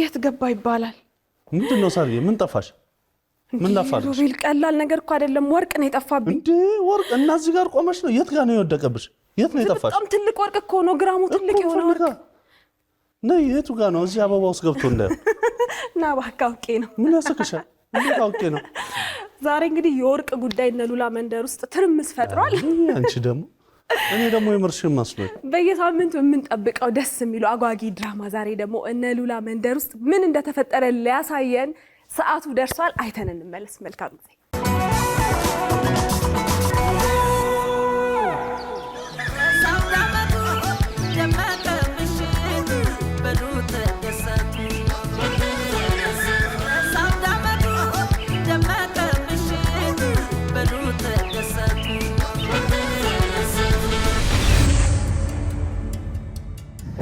የት ገባ ይባላል ምንድነው ሳርዬ ምን ጠፋሽ ምን ላፋልሽ ሩቤል ቀላል ነገር እኮ አይደለም ወርቅ ነው የጠፋብኝ እንዴ ወርቅ እና እዚህ ጋር ቆመሽ ነው የት ጋር ነው የወደቀብሽ የት ነው የጠፋሽ በጣም ትልቅ ወርቅ እኮ ነው ግራሙ ትልቅ የሆነ ወርቅ ነው የቱ ጋር ነው እዚህ አበባ ውስጥ ገብቶ እንደ ና ባካውቄ ነው ምን ያሰከሻል እንዴት አውቄ ነው ዛሬ እንግዲህ የወርቅ ጉዳይ ነሉላ መንደር ውስጥ ትርምስ ፈጥሯል አንቺ ደግሞ እኔ ደግሞ የምርሽም መስሎኝ በየሳምንቱ የምንጠብቀው ደስ የሚለው አጓጊ ድራማ ዛሬ ደግሞ ነሉላ መንደር ውስጥ ምን እንደተፈጠረ ሊያሳየን ሰዓቱ ደርሷል አይተን እንመለስ መልካም ጊዜ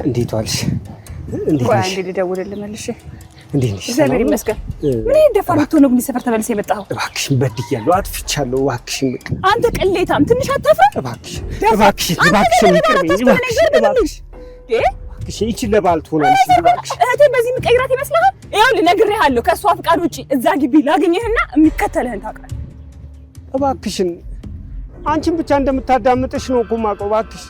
እንዴት ዋልሽ እንዴት ነሽ አንዴ ልደውልልህ መልሼ እንዴት ነሽ እግዚአብሔር ይመስገን ምን እንደፋልቶ ነው ግን ሰፈር ተመልሰ የመጣው እባክሽ በድያለሁ አጥፍቻለሁ እባክሽ አንተ ቅሌታም ትንሽ አታፍራ እባክሽ እቺ ለባል ትሆናለሽ እባክሽ እህቴ በዚህ ምቀይራት ይመስልሃል ይኸውልህ ነግሬሃለሁ ከሷ ፍቃድ ውጪ እዛ ግቢ ላግኝህና የሚከተልህን ታውቃለህ እባክሽን አንቺን ብቻ እንደምታዳምጥሽ ነው እኮ የማውቀው እባክሽ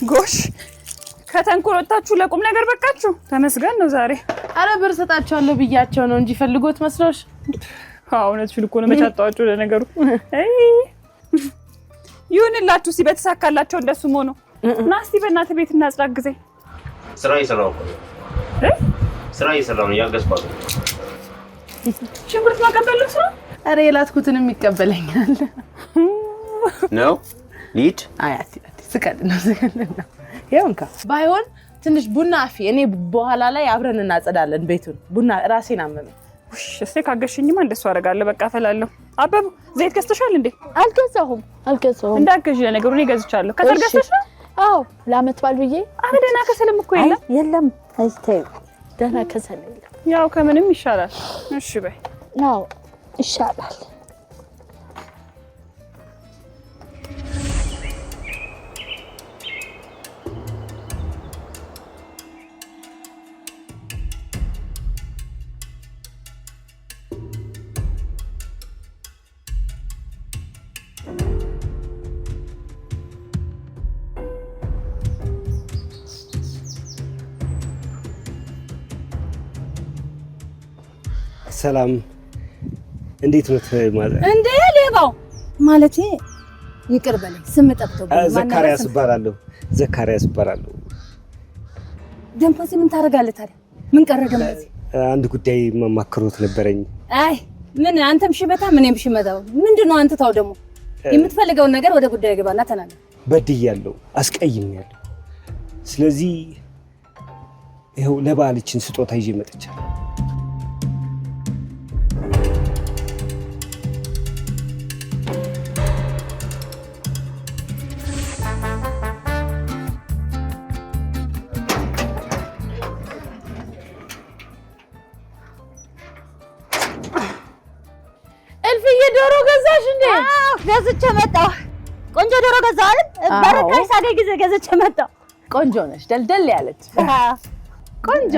ጎሽ ከተንኮል ወጣችሁ ለቁም ነገር በቃችሁ ተመስገን ነው ዛሬ አረ ብር ሰጣቸዋለሁ ብያቸው ነው እንጂ ፈልጎት መስሎሽ እውነትሽን እኮ ነው መጫጣዋችሁ ለነገሩ ይሁንላችሁ ሲበተሳካላችሁ እንደሱ ሆኖ ናስቲ በእናተ ቤት እናጽዳቅ ጊዜ ስራ ይሰራው ነው ያገስባሉ ሽንኩርት ማቀበል ነው ስራ አረ የላትኩትንም ይቀበለኛል ነው ሊድ አያት ስቀል ነው ይሁንካ ባይሆን ትንሽ ቡና አፊ እኔ በኋላ ላይ አብረን እናጸዳለን ቤቱን ቡና ራሴን አመመኝ እሺ ካገሽኝማ እንደሱ አደርጋለሁ በቃ ፈላለሁ አበቡ ዘይት ገዝተሻል እንዴ አልገዛሁም እንዳገሽ ለነገሩ እኔ ገዝቻለሁ ከሰል ገዝተሽ አዎ ለአመት ባል ብዬ አረደና ከሰልም እኮ የለም አይተይ ደህና ከሰል የለም ያው ከምንም ይሻላል እሺ በይ ነው ይሻላል ሰላም እንዴት ነው ማለት እንዴ ሌባው ማለቴ ይቅር በለኝ ስም ጠብቶብኝ ዘካሪያስ እባላለሁ ደምፖዚ ምን ታረጋለህ ታዲያ ምን ቀረ ደምፖዚ አንድ ጉዳይ ማማከሮት ነበረኝ አይ ምን አንተም ሽበታ ምንም ሽመታው ምንድነው አንተ ታው ደግሞ የምትፈልገው ነገር ወደ ጉዳይ ገባና ተናገር በድያለሁ አስቀይሜያለሁ ስለዚህ ይሄው ለባልችን ስጦታ ይዤ መጥቻለሁ ዶሮ ገዛሽ እንዴ ገዝቼ መጣሁ ቆንጆ ዶሮ ገዛው አይደል በረካሽ ሳገኝ ጊዜ ገዝቼ መጣሁ ቆንጆ ነሽ ደልደል ያለች ቆንጆ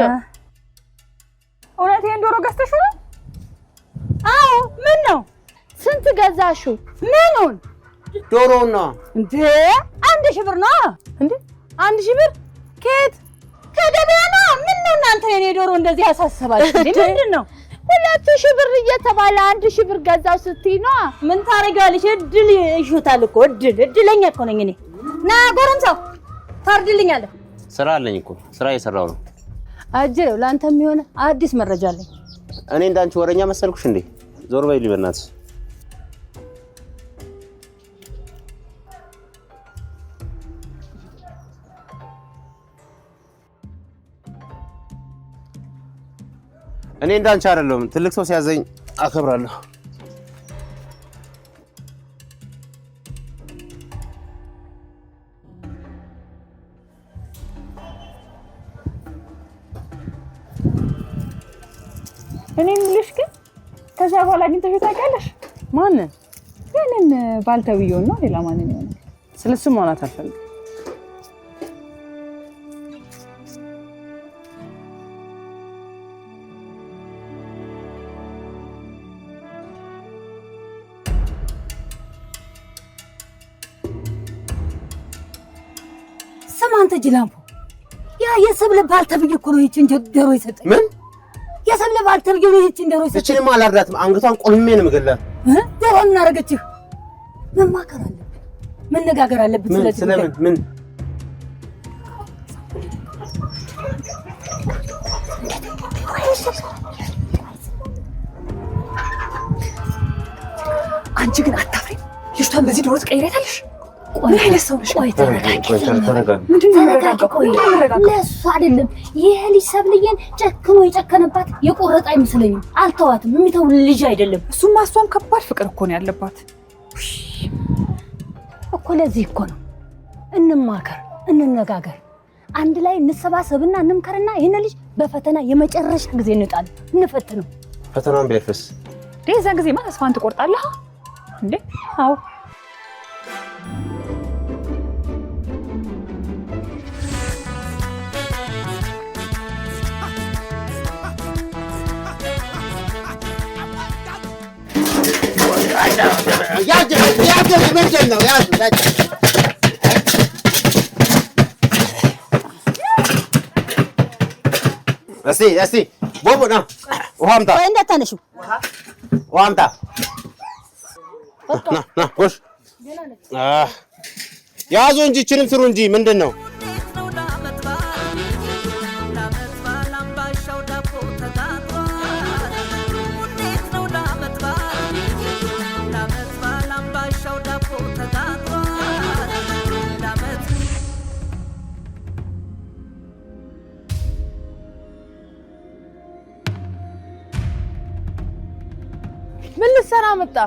እውነቴን ዶሮ ገዝተሽ ነው አዎ ምን ነው ስንት ገዛሹ ምኑን ዶሮና እንዴ 1000 ብር ነው እንዴ 1000 ብር ከየት ከገበያ ነው ምን ነው እናንተ የኔ ዶሮ እንደዚህ ያሳሰባችሁ እንዴ ምንድነው 2000 ብር እየተባለ 1000 ብር ገዛው ስትይ ነው ምን ታረጋለሽ እድል ይሹታል እኮ እድለኛ እኮ ነኝ እኔ ና ጎረምሳው ታርድልኛለህ ስራ አለኝ እኮ ስራ እየሰራው ነው አጅሬው ላንተም ይሆነ አዲስ መረጃ አለኝ እኔ እንዳንቺ ወረኛ መሰልኩሽ እንዴ ዞር በይልኝ በእናትሽ እኔ እንዳንቺ አይደለም ትልቅ ሰው ሲያዘኝ አከብራለሁ። እኔ ምልሽ ግን ከዛ በኋላ አግኝተሽ ታውቂያለሽ? ማንን? ያንን ባልተብየው ነው ሌላ ማንን ይሆናል? ስለሱ ማውራት አልፈልግም። ሰማንተ ጅላምፖ ያ የሰብለ ባልተብየው እኮ ነው ይችን ዶሮ የሰጠኝ። ምን የሰብለ ባልተብየው ነው ይችን ዶሮ የሰጠኝ? እቺንማ አላርዳትም። አንገቷን ቆልሜ ነው የምገላት። ዶሮ ምን አደረገችህ? መማከር አለብን፣ መነጋገር አለብን። ስለዚህ ስለምን ምን አንቺ ግን አታፍሪ? ልጅቷን በዚህ ዶሮ ትቀይራታለሽ? ምን አይነት ሰው ነሽ? ቆይ ተረጋጊ። ምንድን ነው የምረጋጋው? ለእሱ አይደለም ይሄ ልጅ ሰብልዬን ጨክኖ የጨከነባት የቆረጠ አይመስለኝም። አልተዋትም። የሚተው ልጅ አይደለም። እሱማ እሷም ከባድ ፍቅር እኮ ነው ያለባት እኮ። ለዚህ እኮ ነው እንማከር፣ እንነጋገር፣ አንድ ላይ እንሰባሰብና እንምከርና ይሄን ልጅ በፈተና የመጨረሻ ጊዜ እንጣል፣ እንፈትነው። ፈተናውን ቢያልፍስ? የዛ ጊዜማ ተስፋን ትቆርጣለህ እንዴ? አዎ እስቲ ቦቦ ና ውሃ አምጣ። ቆይ እንዳታነሺው። ውሃ አምጣ። ና ጎሽ ያዙ እንጂ እችንም ስሩ እንጂ ምንድን ነው? ምን ልትሰራ መጣ?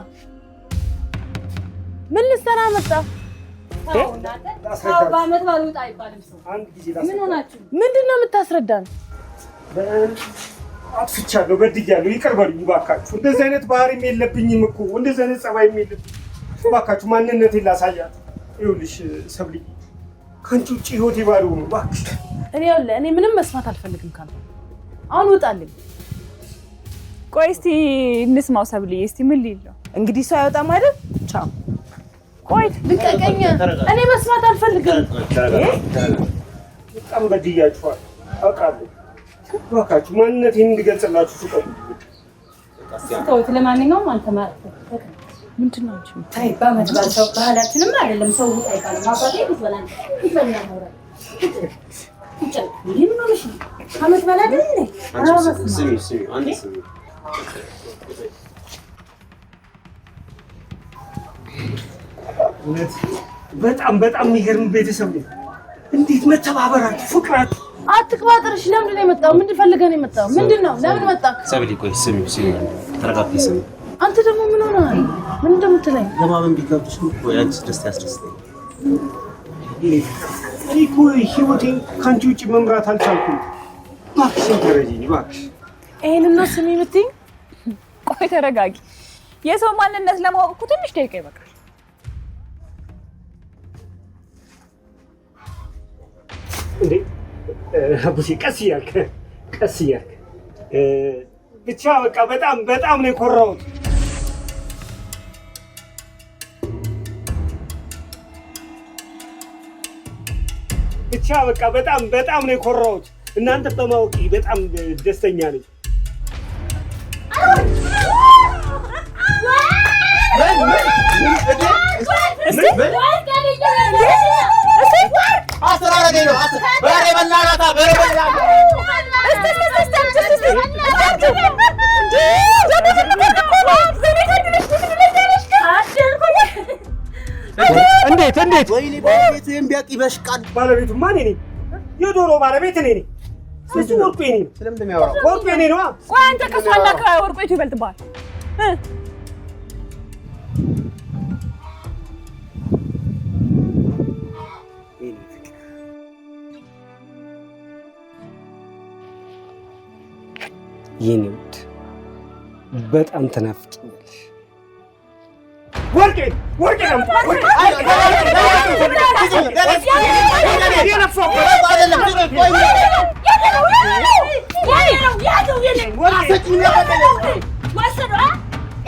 ምን ልትሰራ መጣ? በዓመት ባል ውጣ አይባልም ሰው። ምን ሆናችሁ? ምንድን ነው የምታስረዳን? አጥፍቻለሁ፣ በድያለሁ፣ ይቅር በሉኝ እባካችሁ። እንደዚህ አይነት ባህሪም የለብኝም እኮ እንደዚህ አይነት ጸባይም የለብኝም። እባካችሁ ማንነቴን ላሳያት። ይኸውልሽ ሰብልዬ፣ ከአንቺ ውጭ ህይወቴ ባዶ ነው። እባክሽ እኔ ምንም መስማት አልፈልግም ካለ አሁን ውጣልኝ። ቆይ እስቲ እንስማው ሰብልዬ፣ እስቲ ምን ሊል ነው እንግዲህ? ሰው አይወጣም አይደል? ቻው። ቆይ ልቀቀኝ፣ እኔ መስማት አልፈልግም። በጣም በድያችኋል አውቃለሁ። እባካችሁ ማንነቴን እንድገልጽላችሁ ፍቀዱ። ተውት። ለማንኛውም አንተ ማለት ምንድን ነው አንቺ? አይ በዓመት ባል ሰው ባህላችንም አይደለም ሰው ውጣ አይባልም። አባቴ ይዘላል ይዘላል ነው ምን ሆነሽ? ዓመት ባል አይደል እንዴ? ስሚ አንዴ ስሚ። እውነት በጣም የሚገርም ቤተሰብ ነው። እንዴት መተባበራችሁ፣ ፍቅራችሁ። አትቅባጥርሽ። ለምንድን ነው የመጣው? ምንድን ፈልገህ ነው የመጣው? ምንድን ነው? ለምን መጣ? ሰብሊ ቆይ ስሚ ተረጋግተሽ ስሚ። አንተ ደግሞ ምን ሆነሃል? ምን እንደምትለኝ ለማመን ቢከብድሽ ወይ አንቺ ደስታ ያስደስተኝ። እኔ እኮ ህይወቴን ከአንቺ ውጭ መምራት አልቻልኩም። እባክሽን ተረጂኝ እባክሽ። ይሄንን ነው ስሚ የምትይኝ? ቆይ ተረጋጊ። የሰው ማንነት ለማወቅ እኮ ትንሽ ደቂቃ ይበቃል። እንዴ አቡሲ ቀስ እያልክ ብቻ በቃ በጣም ነው የኮራሁት። ብቻ በቃ በጣም ነው የኮራሁት። እናንተ በማወቂ በጣም ደስተኛ ነኝ። እንዴት? ወይኔ ባለቤቱ ቢያቅ ይበሽቃል። ባለቤቱ ማን? እኔ ነኝ። የዶሮ ባለቤት እኔ ነኝ። እሱ ወርቁ የኔ ነው። ስለምንድን ነው ያወራው? ወርቁ የኔ ነው። ቆይ አንተ ከሷና ከወርቁ የቱ ይበልጥብሃል? የኔ ውድ በጣም ተናፍቂኛለሽ። ወርቄ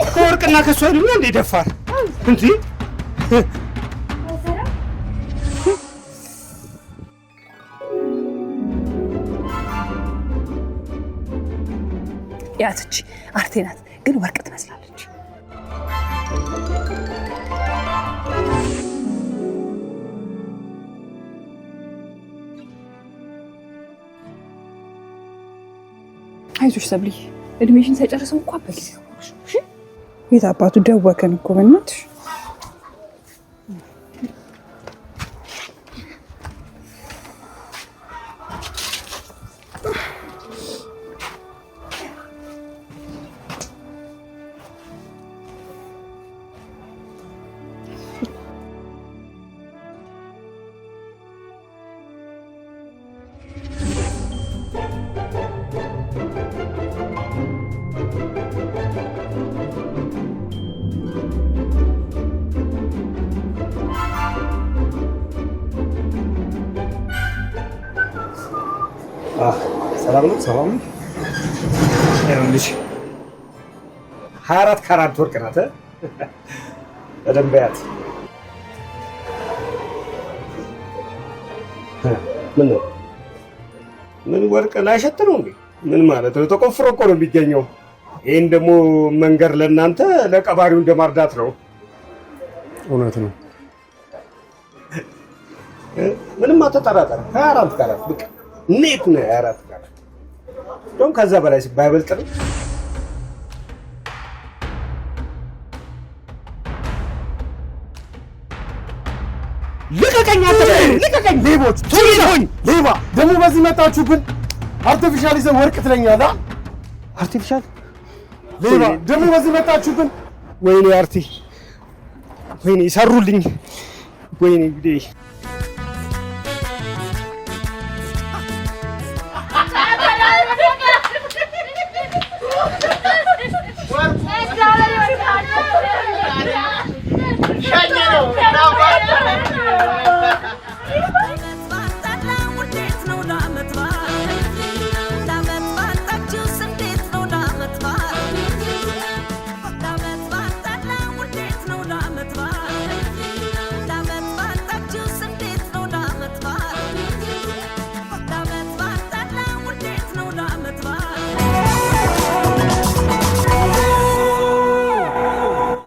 ከወርቅና ከእሷ ደግሞ እንደ ደፋር እንጂ ያትች አርቴ ናት፣ ግን ወርቅ ትመስላለች። አይዞሽ ሰብሊ፣ እድሜሽን ሳይጨርሰው እንኳን በጊዜ ሆነሽ። እሺ የት አባቱ ደወከን እኮ በእናትሽ። ሰላም ነው። ይኸውልሽ 24 ካራት ወርቅ ናት። በደንብ ያት። ምን ነው ምን ወርቅ ላይሸት ነው እንዴ? ምን ማለት ነው? ተቆፍሮ እኮ ነው የሚገኘው። ይሄን ደግሞ መንገር ለእናንተ ለቀባሪው እንደማርዳት ነው። እውነት ነው። ምንም አትጠራጠር። 24 ካራት በቃ ኔት ነው። 24 ካራት ደግሞ ከዛ በላይ ባይበልጥ ነው። ልቀቀኝ! ልቀቀኝ! ሌቦች! ሌባ ደግሞ በዚህ መጣችሁብን። አርቲፊሻል ይዘህ ወርቅ ትለኛለህ። አርቲፊሻል ሌባ ደግሞ በዚህ መጣችሁብን። ወይኔ አርቲ፣ ወይኔ ሰሩልኝ፣ ወይኔ ጉዴ።